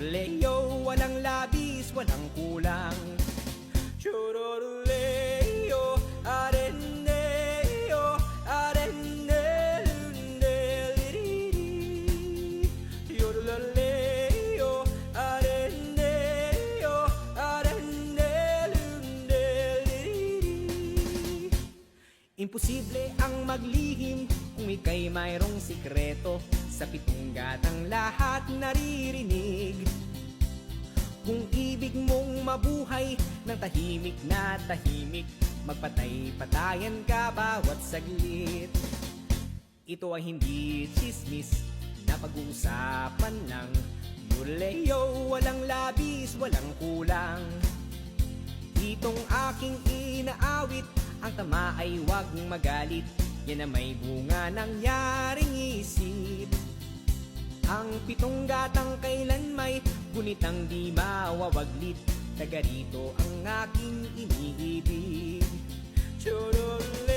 Leo, walang labis, walang kulang. Chororleo, areneo, areneluneliriri. Yoroleo, areneo, areneluneliriri. Imposible ang maglihim kung ika'y mayroong sikreto. Sa pitong gatang lahat naririnig. Kung ibig mong mabuhay ng tahimik na tahimik, magpatay-patayan ka bawat saglit. Ito ay hindi chismis na pag-uusapan lang. Leo, walang labis, walang kulang. Itong aking inaawit, ang tama ay huwag magalit. Yan na may bunga nangyaring isip. Ang pitong gatang kailan may gunitang di mawawaglit. Taga rito ang aking iniibig. Chorole.